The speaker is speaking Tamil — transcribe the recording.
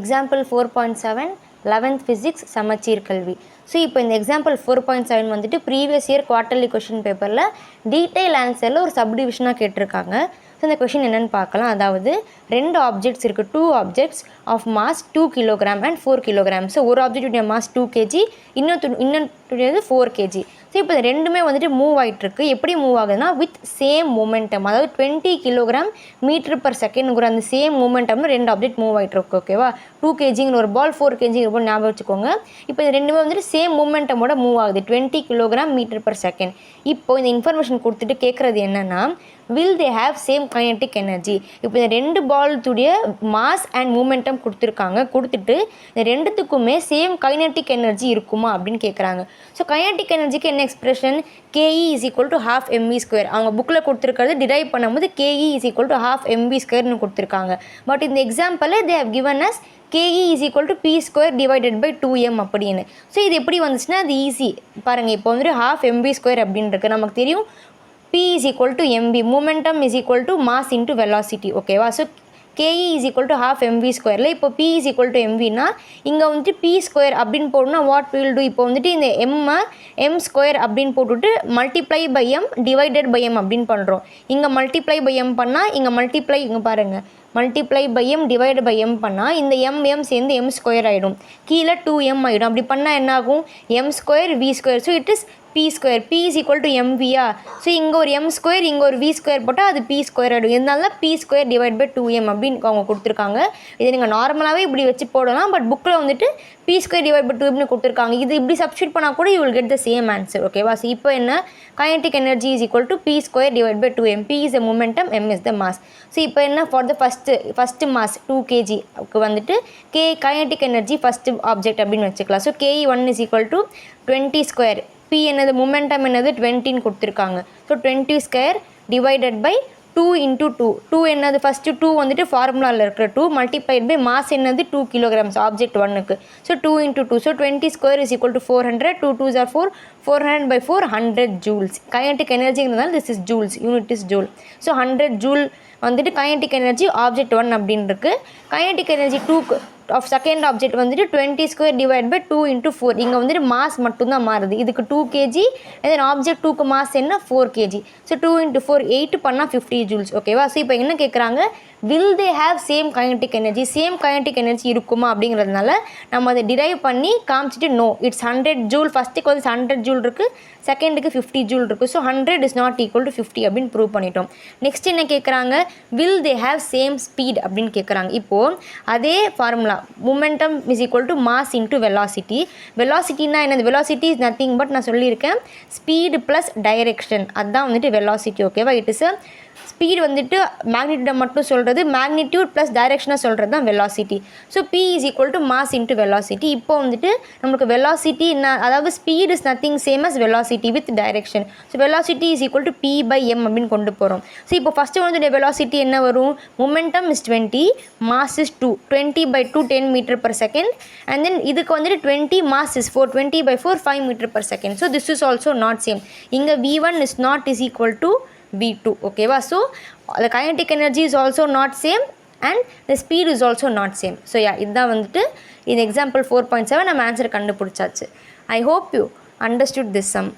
எக்ஸாம்பிள் 4.7 11th ஃபிசிக்ஸ் சமச்சீர் கல்வி. ஸோ இப்போ இந்த எக்ஸாம்பிள் 4.7 வந்துட்டு ப்ரீவியஸ் இயர் குவார்ட்டர்லி கொஷின் பேப்பரில் டீட்டெயில் ஆன்சரில் ஒரு சப்டிவிஷனாக கேட்டிருக்காங்க. ஸோ இந்த கொஷின் என்னென்னு பார்க்கலாம். அதாவது 2 ஆப்ஜெக்ட்ஸ் இருக்குது, 2 objects of mass 2 kilogram and 4 kilogram. So ஒரு ஆப்ஜெக்டுடைய மாஸ் 2 kg, இன்னொருடையது 4 kg. ஸோ இப்போ இது ரெண்டுமே வந்துட்டு மூவ் ஆகிட்டுருக்கு. எப்படி மூவ் ஆகுதுன்னா வித் சேம் மூமெண்டம், அதாவது 20 கிலோகிராம் மீட்டர் பர் செகண்டுங்கிற அந்த சேம் மூமெண்டம்னு 2 ஆப்ஜெக்ட் மூவ் ஆகிட்டுருக்கு. ஓகேவா, 2 kgங்கிற ஒரு பால், 4 kgங்கிற பால் ஞாபகம் வச்சுக்கோங்க. இப்போ இது ரெண்டுமே வந்துட்டு சேம் மூமெண்டமோட மூவ் ஆகுது, 20 கிலோகிராம் மீட்டர் பர் செகண்ட். இப்போ இந்த இன்ஃபர்மேஷன் கொடுத்துட்டு கேட்குறது என்னென்னா will they have same kinetic energy. இப்போ இந்த 2 பால்ஸுடைய மாஸ் அண்ட் மூமெண்டம் கொடுத்துட்டு இந்த ரெண்டுத்துக்குமே சேம் கைனட்டிக் எனர்ஜி இருக்குமா அப்படின்னு கேட்குறாங்க. ஸோ கைனட்டிக் எனர்ஜிக்கு என்ன expression, KE is equal to half mv². அவங்க புக்கில் கொடுத்துருக்கிறது டிரைவ் பண்ணும்போது KE is equal to half mv² கொடுத்துருக்காங்க. பட் இந்த எக்ஸாம்பிளில் they have given us KE is equal to p² divided by 2m அப்படின்னு. ஸோ இது எப்படி வந்துச்சுன்னா அது ஈஸி பாருங்கள். இப்போ வந்துட்டு half mv² அப்படின்னு இருக்குது, நமக்கு தெரியும் P is equal to mv, momentum is equal to mass into velocity. ஓகேவா, so KE is equal to half mv². இப்போ P is equal to mvனா இங்கே வந்துட்டு p² அப்படின்னு போடணும்னா வாட் வில் டூ, இப்போ வந்துட்டு இந்த m² அப்படின்னு போட்டுவிட்டு multiply by m divided by m அப்படின்னு பண்ணுறோம். இங்கே மல்டிப்ளை பை m பண்ணால் இங்கே மல்டிப்ளை, இங்கே பாருங்கள் multiply by m divide by m பண்ணால் இந்த m சேர்ந்து m² ஆகிடும், கீழே 2m ஆகிடும். அப்படி பண்ணால் என்ன ஆகும், m² v². So it is p². P is equal to mvயா. ஸோ இங்கே ஒரு m², இங்கே ஒரு v² போட்டால் அது p² ஆகிடும். இருந்தாலும் தான் p² டிவைட் பை 2m அப்படின்னு அவங்க கொடுத்துருக்காங்க. இதை நீங்கள் நார்மலாகவே இப்படி வச்சு போடலாம், பட் புக்கில் வந்துட்டு p² டிவைட் பை 2m கொடுத்துருக்காங்க. இது இப்படி சப்ஸ்டியூட் பண்ணால் கூட you will get the same answer. ஓகேவா, ஸோ இப்போ என்ன, kinetic energy is equal to p² divide by 2m. P is the momentum, m is the mass. So இப்போ என்ன, for the first mass 2 kg வந்துட்டு கைனட்டிக் எனர்ஜி ஃபஸ்ட்டு ஆப்ஜெக்ட் அப்படின்னு வச்சுக்கலாம். So KE1 is equal to 20². P என்னது, மொமெண்டம் என்னது 20ன்னு கொடுத்துருக்காங்க. So 20² divided by 2 into 2. 2 என்னது, ஃபஸ்ட்டு 2 வந்துட்டு ஃபார்முலாவில் இருக்கிற 2 மல்டிப்ளைட் பை மாஸ் என்னது 2 கிலோகிராம்ஸ் ஆப்ஜெக்ட் 1க்கு. So 2 into 2. So 20² is equal to 400. 2 2s are 4, 400 by 4 100 joules. Kinetic எனர்ஜிங்கிறதுனால this is joules, unit is joule. So 100 joule வந்துட்டு கைனட்டிக் எனர்ஜி ஆப்ஜெக்ட் 1 அப்படின்னு இருக்குது. Kinetic energy 2 of second object வந்துட்டு 20² டிவைட் பை 2 into 4. இங்கே வந்துட்டு மாஸ் மட்டும்தான் மாறுது. இதுக்கு 2 kg, தென் ஆப்ஜெக்ட் 2க்கு மாஸ் என்ன 4 kg. ஸோ 2 into 4 8 பண்ணால் 50 ஜூல்ஸ். ஓகேவா, ஸோ இப்போ என்ன கேட்குறாங்க, will they have same kinetic energy, same kinetic energy இருக்குமா அப்படிங்கிறதுனால நம்ம அதை டிரைவ் பண்ணி காமிச்சிட்டு நோ இட்ஸ் 100 ஜூல். ஃபஸ்ட்டுக்கு வந்து 100 ஜூல் இருக்குது, செகண்டுக்கு 50 ஜூல் இருக்குது. So 100 is not equal to 50 அப்படின்னு ப்ரூவ் பண்ணிட்டோம். நெக்ஸ்ட் என்ன கேட்குறாங்க, will they have same speed அப்படின்னு கேட்குறாங்க. இப்போது அதே formula, momentum is equal to mass into velocity. வெலாசிட்டினா என்னது, வெலாசிட்டி இஸ் நத்திங் பட் நான் சொல்லியிருக்கேன் ஸ்பீடு ப்ளஸ் டைரெக்ஷன், அதுதான் வந்துட்டு வெலாசிட்டி. ஓகேவா, இட் இஸ் ஸ்பீடு வந்துட்டு மேக்னிடியூடை மட்டும் சொல்கிறது, மேக்னிடியூட் ப்ளஸ் டைரெக்ஷனை சொல்கிறது தான் velocity. So P is equal to mass into velocity. இப்போ வந்துட்டு நம்மளுக்கு வெலாசிட்டி என்ன, அதாவது speed is nothing same as velocity with direction. So velocity is equal to P by m அப்படின்னு கொண்டு போகிறோம். ஸோ இப்போ ஃபஸ்ட்டு வந்து வெலாசிட்டி என்ன வரும், momentum is 20, mass is 2, 20 by 2 10 meter per second, and then இதுக்கு வந்துட்டு 20, mass is 4, 20 by 4 5 meter per second. So this is also not same. இங்கே V1 is not is equal to V2. ஓகேவா, so the kinetic energy is also not same and the speed is also not same. So இதுதான் வந்துட்டு இந்த எக்ஸாம்பிள் 4.7 நம்ம ஆன்சர் கண்டுபிடிச்சாச்சு. I hope you understood this sum.